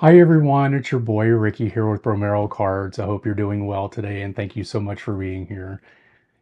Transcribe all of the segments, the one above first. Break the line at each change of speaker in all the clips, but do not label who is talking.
Hi everyone, it's your boy Ricky here with Romero Cards. I hope you're doing well today and thank you so much for being here.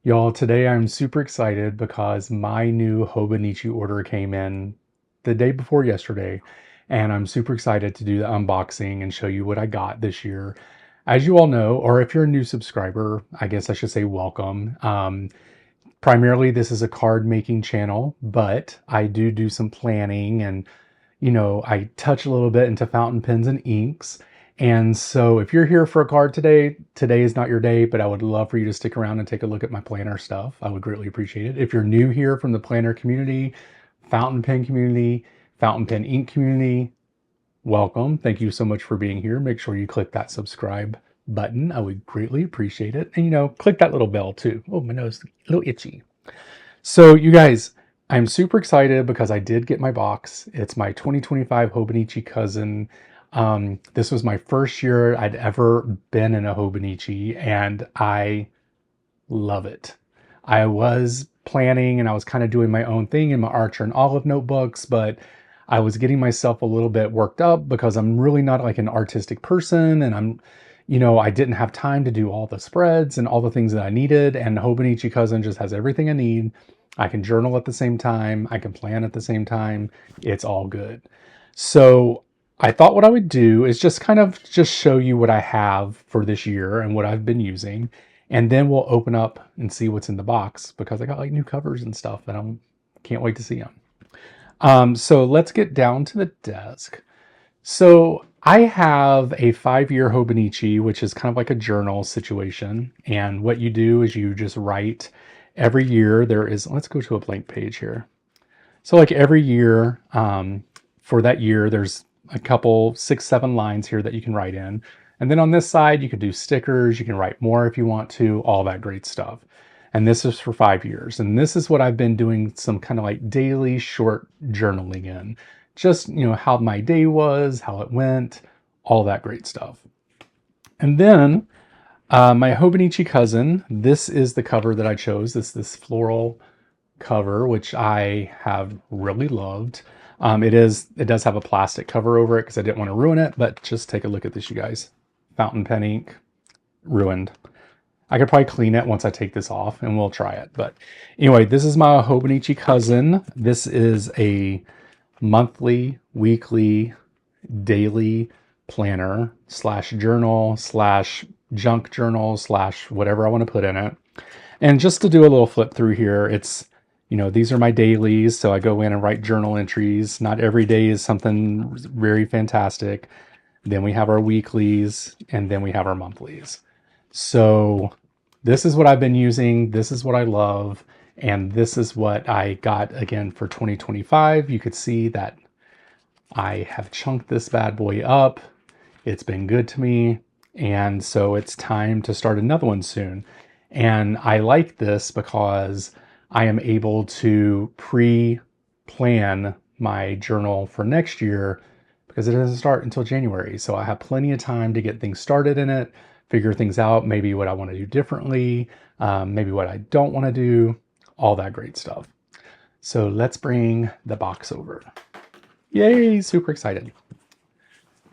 Y'all, today I'm super excited because my new Hobonichi order came in the day before yesterday, and I'm super excited to do the unboxing and show you what I got this year. As you all know, or if you're a new subscriber, I guess I should say welcome. Primarily this is a card making channel, but I do some planning and I touch a little bit into fountain pens and inks. And so if you're here for a card today, today is not your day, but I would love for you to stick around and take a look at my planner stuff. I would greatly appreciate it. If you're new here from the planner community, fountain pen community, fountain pen ink community, welcome. Thank you so much for being here. Make sure you click that subscribe button. I would greatly appreciate it. And click that little bell too. Oh, my nose, a little itchy. So you guys, I'm super excited because I did get my box. It's my 2025 Hobonichi Cousin. This was my first year I'd ever been in a Hobonichi, and I love it. I was planning and I was kind of doing my own thing in my Archer and Olive notebooks, but I was getting myself a little bit worked up because I'm really not like an artistic person, and I didn't have time to do all the spreads and all the things that I needed, and Hobonichi Cousin just has everything I need. I can journal at the same time, I can plan at the same time. It's all good. So I thought what I would do is just kind of just show you what I have for this year and what I've been using. And then we'll open up and see what's in the box because I got like new covers and stuff and can't wait to see them. So let's get down to the desk. So I have a 5-year Hobonichi, which is kind of like a journal situation. And what you do is you just write every year. Let's go to a blank page here. So like every year, for that year, there's a couple, 6, 7 lines here that you can write in. And then on this side, you can do stickers, you can write more if you want to, all that great stuff. And this is for 5 years. And this is what I've been doing some kind of like daily short journaling in. Just, how my day was, how it went, all that great stuff. And then my Hobonichi Cousin, this is the cover that I chose. This floral cover, which I have really loved. It does have a plastic cover over it because I didn't want to ruin it, but just take a look at this, you guys. Fountain pen ink, ruined. I could probably clean it once I take this off and we'll try it. But anyway, this is my Hobonichi Cousin. This is a monthly, weekly, daily planner slash journal slash junk journal slash whatever I want to put in it. And just to do a little flip through here, these are my dailies. So I go in and write journal entries. Not every day is something very fantastic. Then we have our weeklies and then we have our monthlies. So this is what I've been using. This is what I love. And this is what I got again for 2025. You could see that I have chunked this bad boy up. It's been good to me. And so it's time to start another one soon. And I like this because I am able to pre-plan my journal for next year because it doesn't start until January. So I have plenty of time to get things started in it, figure things out, maybe what I want to do differently, maybe what I don't want to do, all that great stuff. So let's bring the box over. Yay, super excited.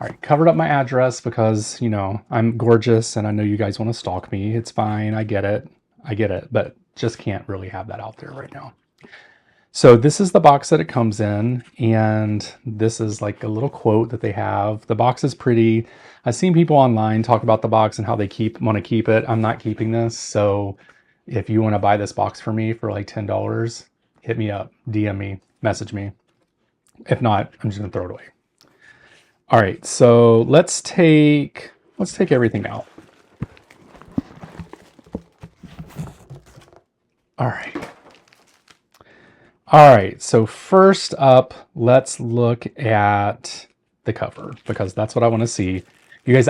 All right, covered up my address because, I'm gorgeous and I know you guys want to stalk me. It's fine, I get it, but just can't really have that out there right now. So this is the box that it comes in, and this is like a little quote that they have. The box is pretty. I've seen people online talk about the box and how they want to keep it. I'm not keeping this, so if you want to buy this box for me for like $10, hit me up, DM me, message me. If not, I'm just gonna throw it away. All right, so let's take everything out. All right, so first up, let's look at the cover because that's what I want to see. You guys,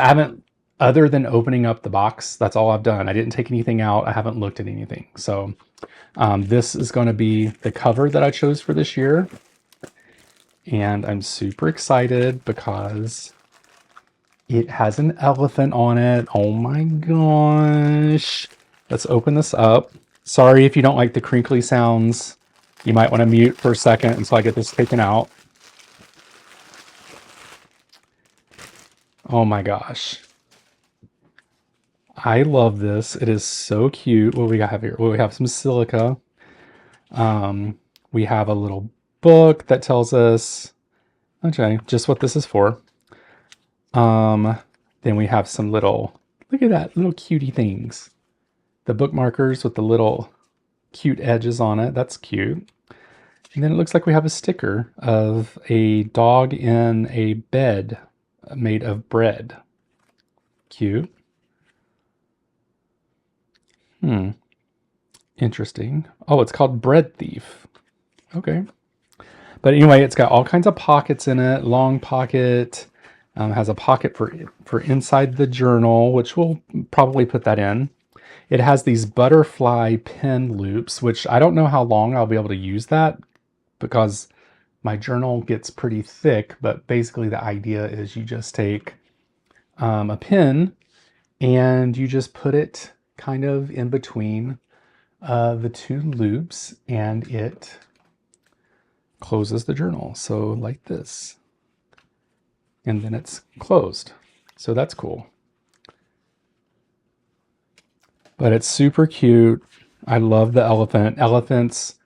other than opening up the box, that's all I've done. I didn't take anything out. I haven't looked at anything. So this is going to be the cover that I chose for this year. And I'm super excited because it has an elephant on it. Oh my gosh. Let's open this up. Sorry if you don't like the crinkly sounds. You might want to mute for a second until I get this taken out. Oh my gosh. I love this. It is so cute. What we have here? Well, we have some silica. Um, we have a little book that tells us, okay, just what this is for. Um, then we have some little, look at that, little cutie things. The bookmarkers with the little cute edges on it. That's cute. And then it looks like we have a sticker of a dog in a bed made of bread. Cute. Interesting. Oh, it's called Bread Thief. Okay. But anyway, it's got all kinds of pockets in it. Long pocket, has a pocket for inside the journal, which we'll probably put that in. It has these butterfly pen loops, which I don't know how long I'll be able to use that because my journal gets pretty thick. But basically the idea is you just take a pen and you just put it kind of in between the two loops and it closes the journal. So like this. And then it's closed. So that's cool. But it's super cute. I love the elephant. Elephants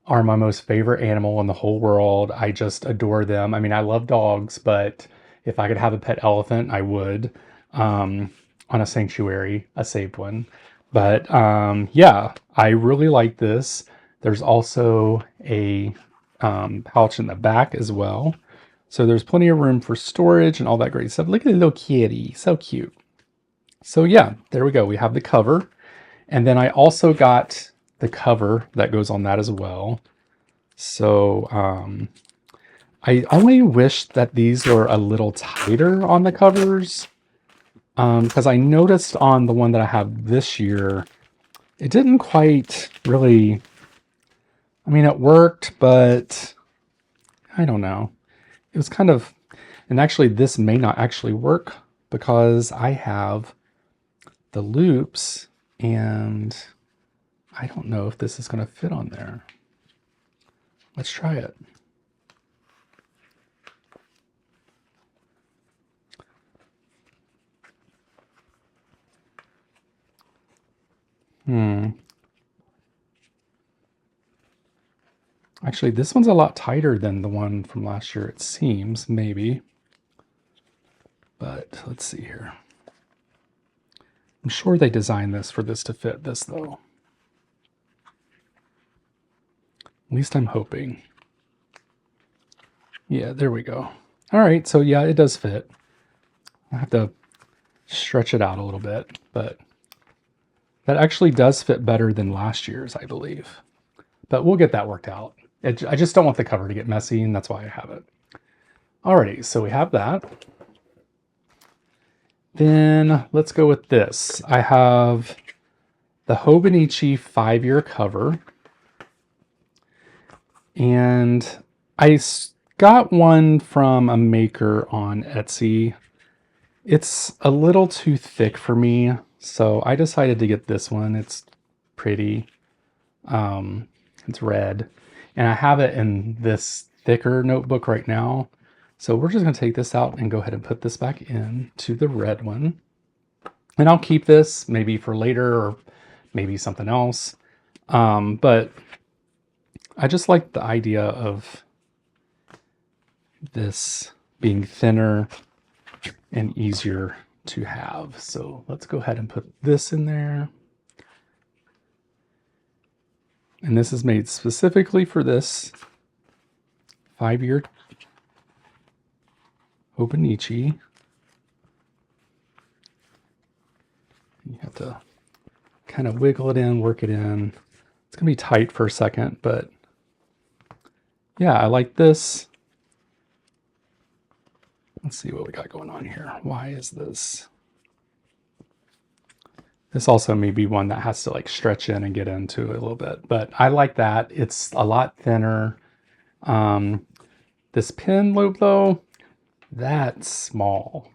are my most favorite animal in the whole world. I just adore them. I mean, I love dogs, but if I could have a pet elephant, I would. On a sanctuary, a saved one. But yeah, I really like this. There's also a pouch in the back as well. So there's plenty of room for storage and all that great stuff. Look at the little kitty, so cute. So yeah, there we go. We have the cover. And then I also got the cover that goes on that as well. So I only wish that these were a little tighter on the covers. Because I noticed on the one that I have this year, it didn't quite really, I mean, it worked, but I don't know. It was kind of, and actually this may not actually work because I have the loops and I don't know if this is going to fit on there. Let's try it. Actually, this one's a lot tighter than the one from last year, it seems, maybe. But let's see here. I'm sure they designed this for this to fit this, though. At least I'm hoping. Yeah, there we go. All right, so yeah, it does fit. I have to stretch it out a little bit, but that actually does fit better than last year's, I believe. But we'll get that worked out. I just don't want the cover to get messy, and that's why I have it. Alrighty, so we have that. Then let's go with this. I have the Hobonichi 5-year cover. And I got one from a maker on Etsy. It's a little too thick for me, so I decided to get this one. It's pretty. It's red. And I have it in this thicker notebook right now. So we're just going to take this out and go ahead and put this back in to the red one. And I'll keep this maybe for later or maybe something else. But I just like the idea of this being thinner and easier to have. So let's go ahead and put this in there. And this is made specifically for this 5-year Hobonichi. You have to kind of wiggle it in, work it in. It's going to be tight for a second, but yeah, I like this. Let's see what we got going on here. Why is this? This also may be one that has to like stretch in and get into it a little bit, but I like that. It's a lot thinner. This pen loop though, that's small.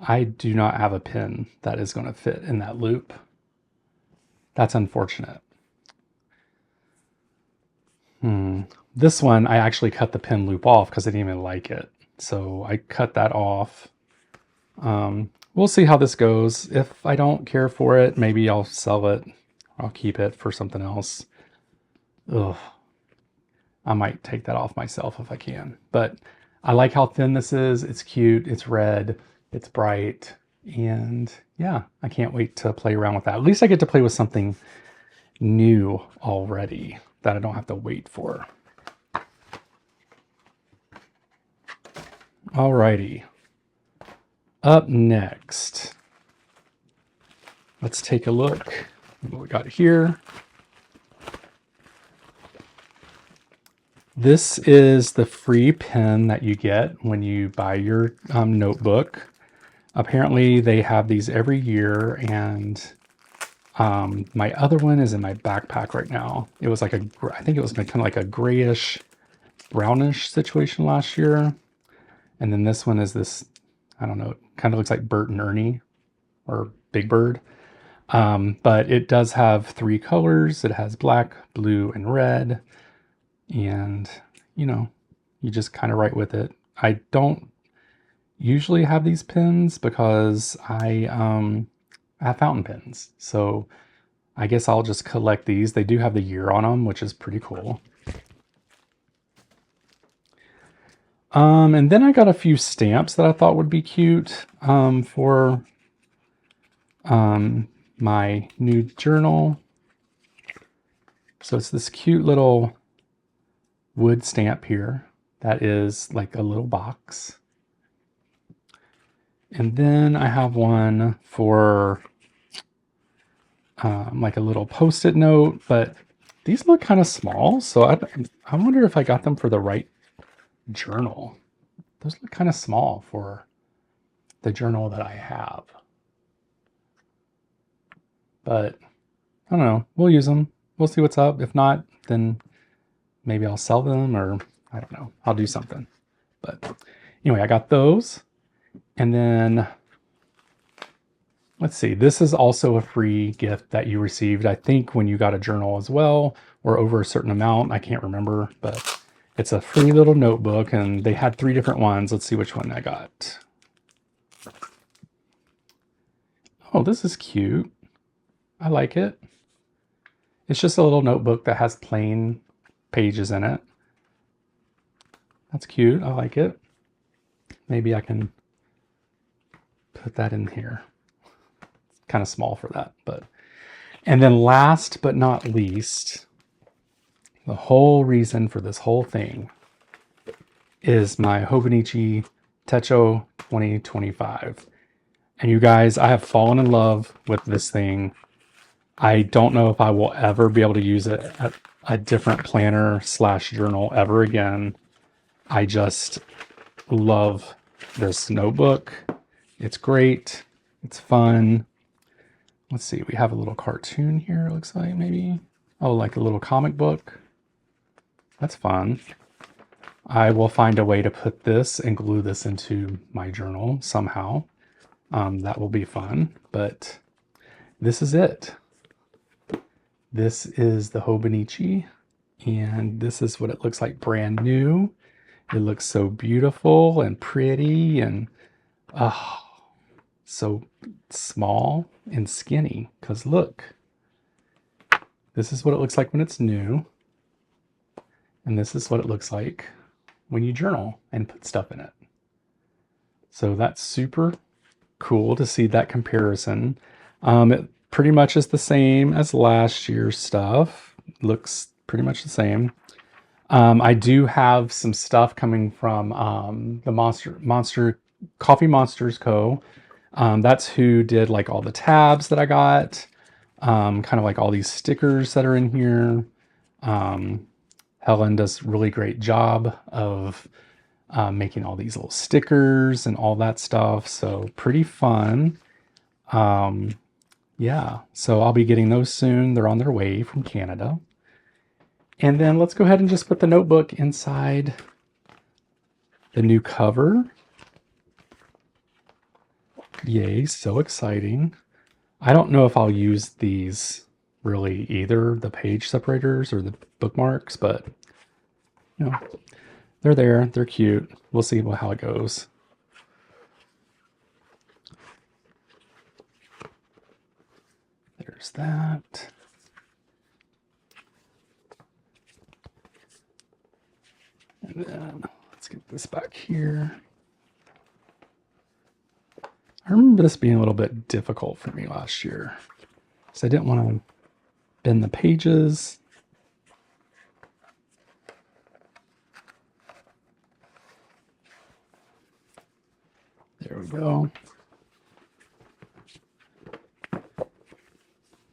I do not have a pen that is going to fit in that loop. That's unfortunate. This one, I actually cut the pen loop off because I didn't even like it. So I cut that off. We'll see how this goes. If I don't care for it, maybe I'll sell it. I'll keep it for something else. Ugh. I might take that off myself if I can. But I like how thin this is. It's cute. It's red. It's bright. And yeah, I can't wait to play around with that. At least I get to play with something new already that I don't have to wait for. Alrighty. Up next, let's take a look at what we got here. This is the free pen that you get when you buy your notebook. Apparently they have these every year, and my other one is in my backpack right now. It was like I think it was kind of like a grayish, brownish situation last year. And then this one is this, I don't know, it kind of looks like Bert and Ernie or Big Bird. But it does have 3 colors. It has black, blue, and red. And, you know, you just kind of write with it. I don't usually have these pens because I have fountain pens. So I guess I'll just collect these. They do have the year on them, which is pretty cool. And then I got a few stamps that I thought would be cute for my new journal. So it's this cute little wood stamp here that is like a little box. And then I have one for like a little post-it note, but these look kind of small. So I wonder if I got them for the right journal. Those look kind of small for the journal that I have. But I don't know. We'll use them. We'll see what's up. If not, then maybe I'll sell them, or I don't know. I'll do something. But anyway, I got those. And then let's see. This is also a free gift that you received, I think, when you got a journal as well, or over a certain amount. I can't remember, but it's a free little notebook, and they had 3 different ones. Let's see which one I got. Oh, this is cute. I like it. It's just a little notebook that has plain pages in it. That's cute. I like it. Maybe I can put that in here. It's kind of small for that, but. And then last but not least, the whole reason for this whole thing is my Hobonichi Techo 2025. And you guys, I have fallen in love with this thing. I don't know if I will ever be able to use it at a different planner / journal ever again. I just love this notebook. It's great. It's fun. Let's see, we have a little cartoon here, it looks like, maybe. Oh, like a little comic book. That's fun. I will find a way to put this and glue this into my journal somehow. That will be fun, but this is it. This is the Hobonichi, and this is what it looks like brand new. It looks so beautiful and pretty and so small and skinny, because look, this is what it looks like when it's new, and this is what it looks like when you journal and put stuff in it. So that's super cool to see that comparison. It pretty much is the same as last year's stuff. Looks pretty much the same. I do have some stuff coming from the Monster Coffee Monsters Co. That's who did like all the tabs that I got. Kind of like all these stickers that are in here. Helen does a really great job of making all these little stickers and all that stuff. So pretty fun. Yeah, so I'll be getting those soon. They're on their way from Canada. And then let's go ahead and just put the notebook inside the new cover. Yay, so exciting. I don't know if I'll use these really either, the page separators or the bookmarks, but you know, they're there. They're cute. We'll see how it goes. There's that. And then let's get this back here. I remember this being a little bit difficult for me last year, because I didn't want to bend the pages. There we go.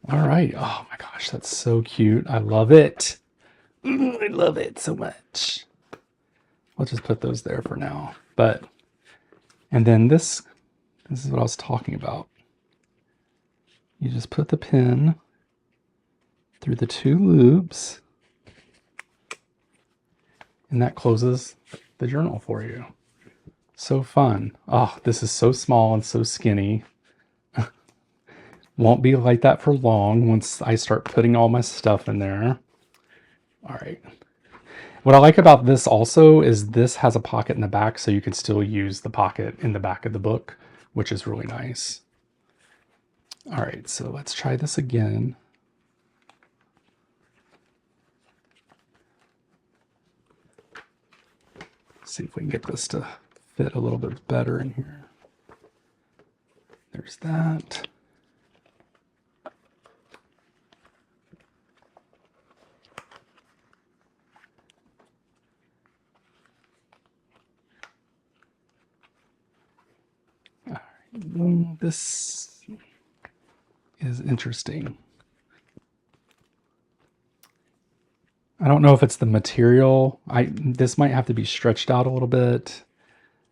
All right. Oh my gosh, that's so cute. I love it. I love it so much. I'll just put those there for now. And then this is what I was talking about. You just put the pin through the 2 loops, and that closes the journal for you. So fun. Oh, this is so small and so skinny. Won't be like that for long once I start putting all my stuff in there. All right. What I like about this also is this has a pocket in the back, so you can still use the pocket in the back of the book, which is really nice. All right, so let's try this again. See if we can get this to fit a little bit better in here. There's that. All right, this is interesting. I don't know if it's the material. This might have to be stretched out a little bit.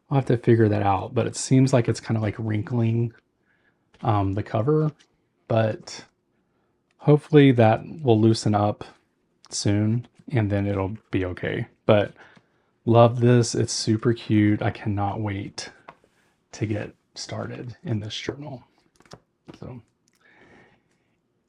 I'll have to figure that out, but it seems like it's kind of like wrinkling the cover, but hopefully that will loosen up soon and then it'll be okay. But love this. It's super cute. I cannot wait to get started in this journal. So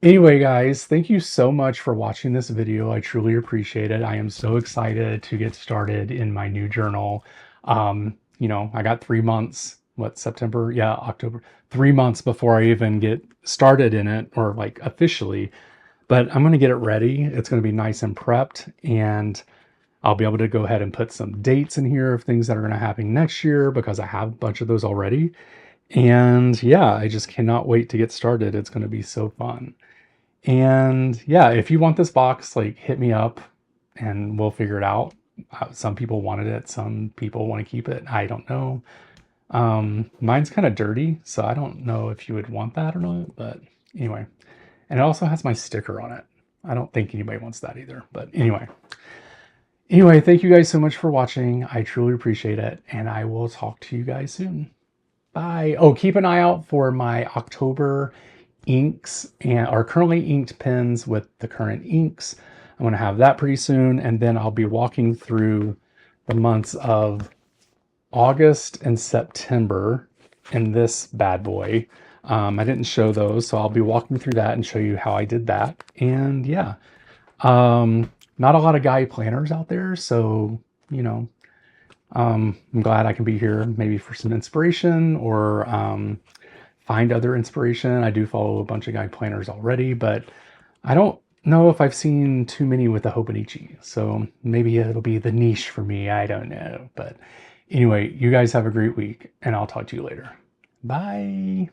anyway, guys, thank you so much for watching this video. I truly appreciate it. I am so excited to get started in my new journal. You know, I got 3 months, September? Yeah, October. 3 months before I even get started in it, or like officially, but I'm going to get it ready. It's going to be nice and prepped, and I'll be able to go ahead and put some dates in here of things that are going to happen next year, because I have a bunch of those already. And yeah, I just cannot wait to get started. It's going to be so fun. And yeah, if you want this box, like, hit me up and we'll figure it out. Some people wanted it. Some people want to keep it. I don't know. Mine's kind of dirty, so I don't know if you would want that or not, but anyway. And it also has my sticker on it. I don't think anybody wants that either, but anyway. Anyway, thank you guys so much for watching. I truly appreciate it, and I will talk to you guys soon. Bye. Oh, keep an eye out for my October inks and our currently inked pens with the current inks. I'm going to have that pretty soon, and then I'll be walking through the months of August and September in this bad boy. I didn't show those, so I'll be walking through that and show you how I did that. And yeah, not a lot of guide planners out there, so you know, I'm glad I can be here maybe for some inspiration, or find other inspiration. I do follow a bunch of guide planners already, but I don't know if I've seen too many with the Hobonichi, so maybe it'll be the niche for me. I don't know. But anyway, you guys have a great week, and I'll talk to you later. Bye.